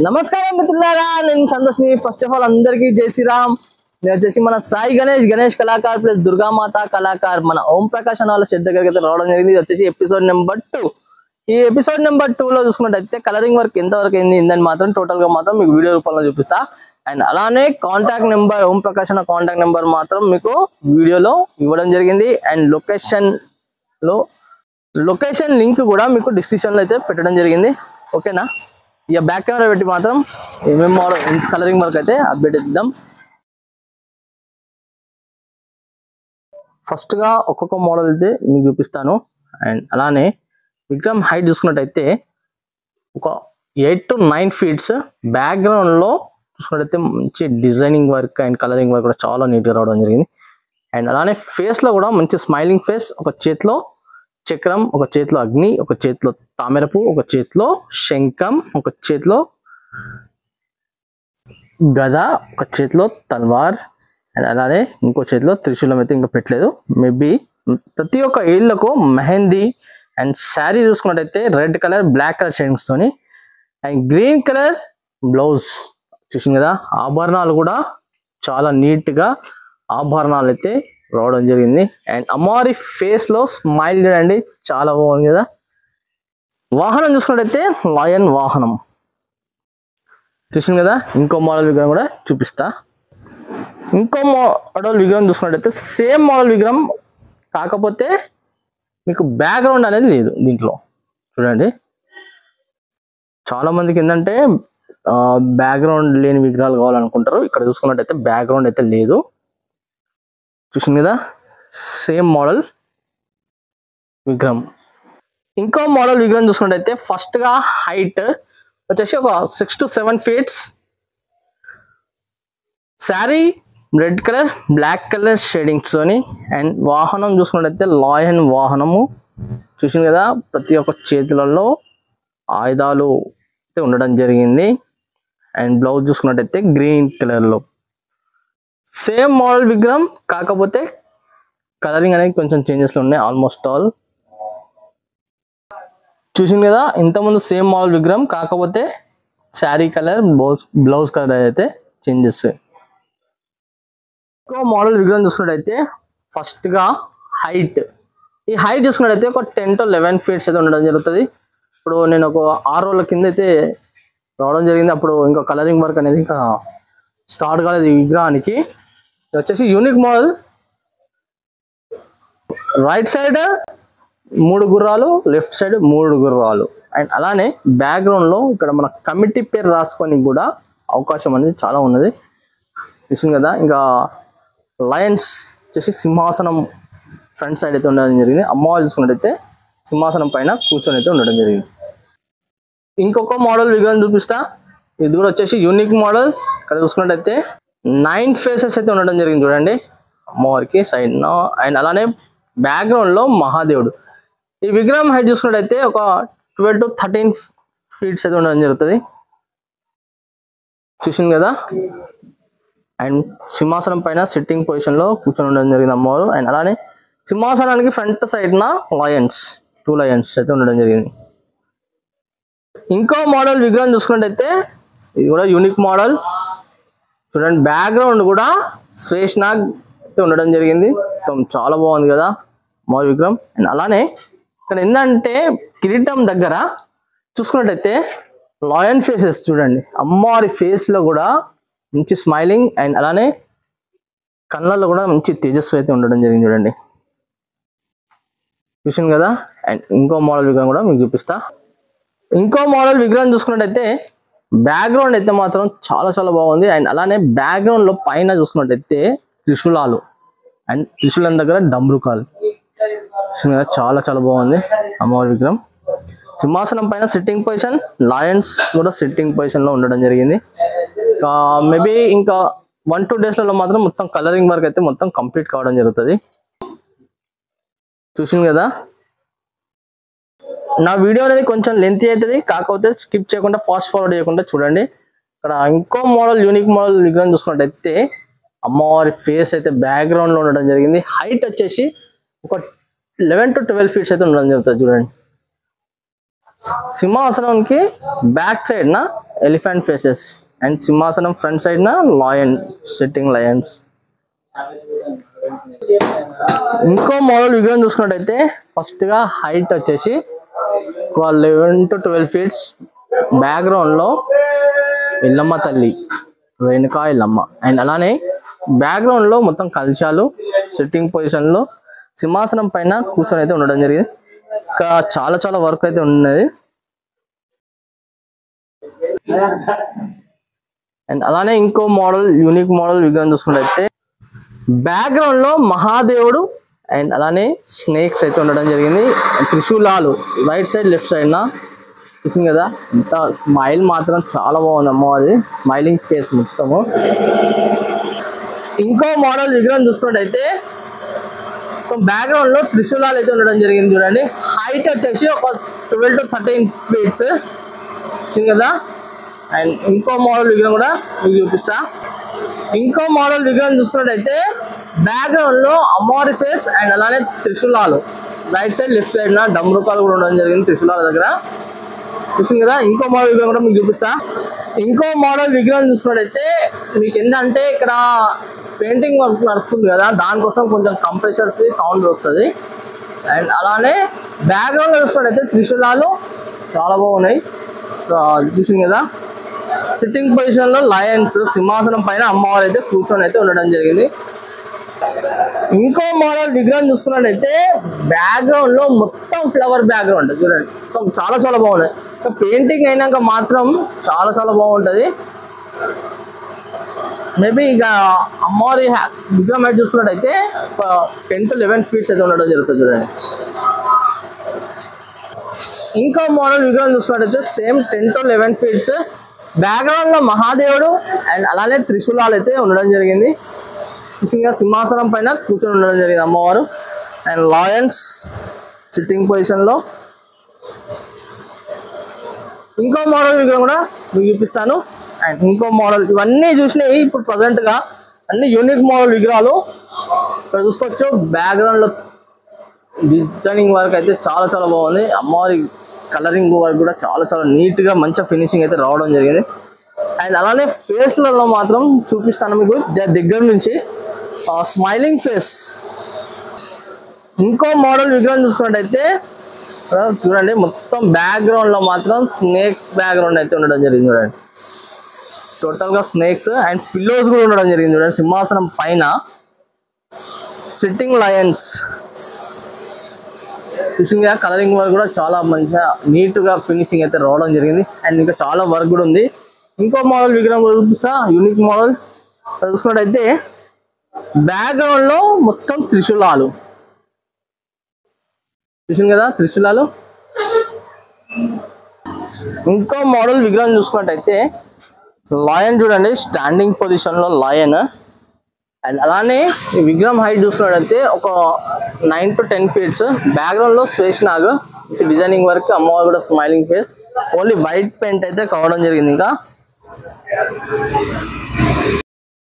నమస్కారం మిత్రులారా, నేను సంతోష్ని. ఫస్ట్ ఆఫ్ ఆల్ అందరికీ జై శ్రీరామ్. నేను వచ్చేసి మన సాయి గణేష్ కళాకార్ ప్లస్ దుర్గామాత కళాకార్ మన ఓం ప్రకాష్ అన్న వాళ్ళ షెడ్ దగ్గరికి అయితే రావడం జరిగింది. ఇది వచ్చేసి ఎపిసోడ్ నెంబర్ 2. ఈ ఎపిసోడ్ నెంబర్ 2 లో చూసుకున్నట్టయితే కలరింగ్ వర్క్ ఎంతవరకు అయిందని మాత్రం టోటల్ గా మాత్రం మీకు వీడియో రూపంలో చూపిస్తా. అండ్ అలానే కాంటాక్ట్ నెంబర్ ఓం ప్రకాష్ అన్న కాంటాక్ట్ నెంబర్ మాత్రం మీకు వీడియోలో ఇవ్వడం జరిగింది. అండ్ లొకేషన్ లింక్ కూడా మీకు డిస్క్రిప్షన్ లో అయితే పెట్టడం జరిగింది. ఓకేనా? ఇక బ్యాక్ కెమెరా పెట్టి మాత్రం ఏమేమి మోడల్ కలరింగ్ వర్క్ అయితే అప్డేట్ ఇద్దాం. ఫస్ట్ గా ఒక్కొక్క మోడల్ అయితే మీకు చూపిస్తాను. అండ్ అలానే విక్రమ్ హైట్ చూసుకున్నట్టయితే ఒక 8 to 9 feet. బ్యాక్గ్రౌండ్ లో చూసుకున్నట్టయితే మంచి designing work and colouring work కూడా చాలా నీట్ గా రావడం జరిగింది. అండ్ అలానే ఫేస్ లో కూడా మంచి స్మైలింగ్ ఫేస్, ఒక చేతిలో చక్రం, ఒక చేతిలో అగ్ని, ఒక చేతిలో తామరపు, ఒక చేతిలో శంఖం, ఒక చేతిలో గద, ఒక చేతిలో తల్వార్, అండ్ అలానే ఇంకో చేతిలో త్రిశూలం అయితే ఇంకా పెట్టలేదు. మేబీ ప్రతి ఒక్క ఏళ్లకు మెహందీ అండ్ శారీ చూసుకున్నట్టయితే red colour black colour shadings తోని అండ్ గ్రీన్ కలర్ బ్లౌజ్ చూసింది కదా. ఆభరణాలు కూడా చాలా నీట్ గా ఆభరణాలు అయితే రావడం జరిగింది. అండ్ అమ్మవారి ఫేస్ లో స్మైల్ చూడండి, చాలా బాగుంది కదా. వాహనం చూసుకున్నట్టయితే లయన్ వాహనం చూసింది కదా. ఇంకో మోడల్ విగ్రహం కూడా చూపిస్తా. ఇంకో మోడల్ విగ్రహం చూసుకున్నట్టయితే సేమ్ మోడల్ విగ్రహం, కాకపోతే మీకు బ్యాక్గ్రౌండ్ అనేది లేదు దీంట్లో. చూడండి, చాలా మందికి ఏంటంటే బ్యాక్గ్రౌండ్ లేని విగ్రహాలు కావాలనుకుంటారు. ఇక్కడ చూసుకున్నట్టయితే బ్యాక్గ్రౌండ్ అయితే లేదు. చూసింది కదా, సేమ్ మోడల్ విగ్రహం. ఇంకో మోడల్ విగ్రహం చూసుకున్నట్టయితే ఫస్ట్ గా హైట్ వచ్చేసి ఒక 6 to 7 feet. Saree red colour black colour shadings తోని. అండ్ వాహనం చూసుకున్నట్టయితే లాయన్ వాహనము చూసింది కదా. ప్రతి ఒక్క చేతులలో ఆయుధాలు అయితే ఉండడం జరిగింది. అండ్ బ్లౌజ్ చూసుకున్నట్టయితే గ్రీన్ కలర్ లో సేమ్ మోడల్ విగ్రహం, కాకపోతే కలరింగ్ అనేది కొంచెం చేంజెస్ ఉన్నాయి. ఆల్మోస్ట్ ఆల్ చూసింది కదా. ఇంతకుముందు సేమ్ మోడల్ విగ్రహం, కాకపోతే శారీ కలర్ బ్లౌజ్ కలర్ అయితే చేంజెస్. ఇంకో మోడల్ విగ్రహం చూసుకున్నట్టయితే ఫస్ట్ గా హైట్, ఈ హైట్ చూసుకున్నట్టయితే ఒక 10 to 11 feet అయితే ఉండడం జరుగుతుంది. ఇప్పుడు నేను ఒక 6 రోజుల కింద అయితే రావడం జరిగింది. అప్పుడు ఇంకా కలరింగ్ వర్క్ అనేది ఇంకా స్టార్ట్ కాలేదు ఈ విగ్రహానికి. వచ్చేసి యూనిక్ మోడల్, రైట్ సైడ్ 3 గుర్రాలు, లెఫ్ట్ సైడ్ 3 గుర్రాలు. అండ్ అలానే బ్యాక్గ్రౌండ్ లో ఇక్కడ మన కమిటీ పేరు రాసుకొని కూడా అవకాశం అనేది చాలా ఉన్నది. చూసింది కదా. ఇంకా లయన్స్ వచ్చేసి సింహాసనం ఫ్రంట్ సైడ్ అయితే ఉండడం జరిగింది. అమ్మవారు చూసుకున్నట్టయితే సింహాసనం పైన కూర్చొని అయితే ఉండడం జరిగింది. ఇంకొక మోడల్ విగ్రహం చూపిస్తా. ఇది కూడా వచ్చేసి యూనిక్ మోడల్. ఇక్కడ చూసుకున్నట్టయితే 9 faces అయితే ఉండడం జరిగింది చూడండి అమ్మవారికి సైడ్. అండ్ అలానే బ్యాక్గ్రౌండ్ లో మహాదేవుడు. ఈ విగ్రహం హైట్ చూసుకున్నట్టయితే ఒక 12 to 13 feet అయితే ఉండడం జరుగుతుంది. చూసింది కదా. అండ్ సింహాసనం పైన సిట్టింగ్ పొజిషన్ లో కూర్చొని ఉండడం జరిగింది అమ్మవారు. అండ్ అలానే సింహాసనానికి ఫ్రంట్ సైడ్ న లయన్స్ 2 lions అయితే ఉండడం జరిగింది. ఇంకో మోడల్ విగ్రహం చూసుకున్నట్టయితే ఇది కూడా యూనిక్ మోడల్. చూడండి, బ్యాక్గ్రౌండ్ కూడా శ్వేష్నాగ్ అయితే ఉండడం జరిగింది. చాలా బాగుంది కదా అమ్మవారి విగ్రహం. అండ్ అలానే ఇక్కడ ఏంటంటే కిరీటం దగ్గర చూసుకున్నట్టయితే లాయన్ ఫేసెస్ చూడండి. అమ్మవారి ఫేస్ లో కూడా మంచి స్మైలింగ్ అండ్ అలానే కళ్ళల్లో కూడా మంచి తేజస్సు అయితే ఉండడం జరిగింది చూడండి. చూసింది కదా. అండ్ ఇంకో మోడల్ విగ్రహం కూడా మీకు చూపిస్తా. ఇంకో మోడల్ విగ్రహం చూసుకున్నట్టయితే బ్యాక్గ్రౌండ్ అయితే మాత్రం చాలా చాలా బాగుంది. అండ్ అలానే బ్యాక్గ్రౌండ్ లో పైన చూసుకున్నట్టయితే త్రిశూలాలు అండ్ త్రిశూలం దగ్గర డంబ్రుకాలు చాలా చాలా బాగుంది అమ్మవారి విగ్రహం. సింహాసనం పైన సిట్టింగ్ పొజిషన్, లయన్స్ కూడా సిట్టింగ్ పొజిషన్ లో ఉండడం జరిగింది. మేబీ ఇంకా 1-2 days లలో మాత్రం మొత్తం కలరింగ్ వర్క్ అయితే మొత్తం కంప్లీట్ కావడం జరుగుతుంది. చూసింది కదా. నా వీడియో అనేది కొంచెం లెంతీ అవుతుంది, కాకపోతే స్కిప్ చేయకుండా ఫాస్ట్ ఫార్వర్డ్ చేయకుండా చూడండి. ఇక్కడ ఇంకో మోడల్ యూనిక్ మోడల్ విగ్రహం చూసుకున్నట్టయితే అమ్మవారి ఫేస్ అయితే బ్యాక్గ్రౌండ్ లో ఉండడం జరిగింది. హైట్ వచ్చేసి ఒక 11 to 12 feet అయితే ఉండడం జరుగుతుంది చూడండి. సింహాసనానికి బ్యాక్ సైడ్ న ఎలిఫెంట్ ఫేసెస్ అండ్ సింహాసనం ఫ్రంట్ సైడ్ న లయన్ సిట్టింగ్ లయన్స్. ఇంకో మోడల్ విగ్రహం చూసుకున్నట్టయితే ఫస్ట్ గా హైట్ వచ్చేసి 11 to 12 feet, బ్యాక్గ్రౌండ్ లో ఎల్లమ్మ తల్లి రేణుకా ఎల్లమ్మ అండ్ అలానే బ్యాక్గ్రౌండ్ లో మొత్తం కలశాలు సిట్టింగ్ పొజిషన్ లో సింహాసనం పైన కూర్చొని అయితే ఉండడం జరిగింది. ఇంకా చాలా చాలా వర్క్ అయితే ఉన్నది. అండ్ అలానే ఇంకో మోడల్ యూనిక్ మోడల్ విగ్రహం చూసుకున్నట్టయితే బ్యాక్గ్రౌండ్ లో మహాదేవుడు అండ్ అలానే స్నేక్స్ అయితే ఉండడం జరిగింది. త్రిశూలాలు రైట్ సైడ్ లెఫ్ట్ సైడ్ నా చూసింది కదా. ఇంత స్మైల్ మాత్రం చాలా బాగుంది అమ్మవారి స్మైలింగ్ ఫేస్ మొత్తము. ఇంకో మోడల్ విగ్రహం చూసుకున్నట్టయితే బ్యాక్గ్రౌండ్ లో త్రిశూలాలు అయితే ఉండడం జరిగింది చూడండి. హైట్ వచ్చేసి ఒక 12 to 13 feet చూసింది కదా. అండ్ ఇంకో మోడల్ విగ్రహం కూడా మీకు చూపిస్తా. ఇంకో మోడల్ విగ్రహం చూసుకున్నట్టయితే బ్యాక్గ్రౌండ్ లో అమ్మవారి ఫేస్ అండ్ అలానే త్రిశూలాలు రైట్ సైడ్ లెఫ్ట్ సైడ్ నా డమ్రుకాలు కూడా ఉండడం జరిగింది త్రిశూలాల దగ్గర చూసింది కదా. ఇంకో మోడల్ విగ్రహం కూడా మీకు చూపిస్తా. ఇంకో మోడల్ విగ్రహం చూసుకున్నట్టయితే మీకు ఏంటంటే ఇక్కడ పెయింటింగ్ వర్క్ నడుస్తుంది కదా, దానికోసం కొంచెం కంప్రెషర్స్ సౌండ్ వస్తుంది. అండ్ అలానే బ్యాక్గ్రౌండ్ చూసుకున్నట్టయితే త్రిశూలాలు చాలా బాగున్నాయి చూసింది కదా. సిట్టింగ్ పొజిషన్ లో లయన్స్ సింహాసనం పైన అమ్మవారు అయితే కూర్చొని అయితే ఉండడం జరిగింది. ఇంకో మోడల్ విగ్రహం చూసుకున్నట్టయితే బ్యాక్గ్రౌండ్ లో మొత్తం ఫ్లవర్ బ్యాక్గ్రౌండ్ చూడండి, చాలా చాలా బాగున్నాయి. పెయింటింగ్ అయినాక మాత్రం చాలా చాలా బాగుంటది. మేబీ ఇక అమ్మవారి విగ్రహం అయితే చూసుకున్నట్టయితే 10 to 11 feet అయితే ఉండడం జరుగుతుంది చూడండి. ఇంకో మోడల్ విగ్రహం చూసుకున్నట్టయితే సేమ్ 10 to 11 feet, బ్యాక్గ్రౌండ్ లో మహాదేవుడు అండ్ అలానే త్రిశూలాలు అయితే ఉండడం జరిగింది. సింహాసనం పైన కూర్చొని ఉండడం జరిగింది అమ్మవారు. అండ్ లయన్స్ సిట్టింగ్ పొజిషన్ లో. ఇంకో మోడల్ విగ్రహం కూడా మీకు చూపిస్తాను. అండ్ ఇంకో మోడల్ ఇవన్నీ చూసినాయి ఇప్పుడు ప్రజెంట్ గా అన్ని యూనిక్ మోడల్ విగ్రహాలు. ఇక్కడ చూసుకోవచ్చు బ్యాక్గ్రౌండ్ లో డిజైనింగ్ వర్క్ అయితే చాలా చాలా బాగుంది. అమ్మవారి కలరింగ్ వర్క్ కూడా చాలా చాలా నీట్ గా మంచిగా ఫినిషింగ్ అయితే రావడం జరిగింది. అండ్ అలానే ఫేస్లలో మాత్రం చూపిస్తాను మీకు దగ్గర నుంచి స్మైలింగ్ ఫేస్. ఇంకో మోడల్ విగ్రహం చూసుకున్నట్టయితే చూడండి మొత్తం బ్యాక్గ్రౌండ్ లో మాత్రం స్నేక్స్ బ్యాక్గ్రౌండ్ అయితే ఉండడం జరిగింది చూడండి. టోటల్ గా స్నేక్స్ అండ్ పిల్లోస్ కూడా ఉండడం జరిగింది చూడండి. సింహాసనం పైన sitting Lions choosing colouring work కూడా చాలా మంచిగా నీట్ గా ఫినిషింగ్ అయితే రావడం జరిగింది. అండ్ ఇంకా చాలా వర్క్ కూడా ఉంది. ఇంకో మోడల్ విగ్రహం కూడా చూపిస్తా యూనిక్ మోడల్ చూసుకున్నట్టయితే బ్యాక్గ్రౌండ్ లో మొత్తం త్రిశూలాలు చూసింది కదా త్రిశూలాలు. ఇంకో మోడల్ విగ్రహం చూసుకున్నట్టయితే లయన్ చూడండి స్టాండింగ్ పొజిషన్ లో లయన్. అండ్ అలానే ఈ విగ్రహం హైట్ చూసుకున్నట్టయితే ఒక 9 to 10 feet, బ్యాక్గ్రౌండ్ లో శేషనాగ్ డిజైనింగ్ వర్క్ అమ్మవారు కూడా smiling face. Only white paint అయితే కావడం జరిగింది. ఇంకా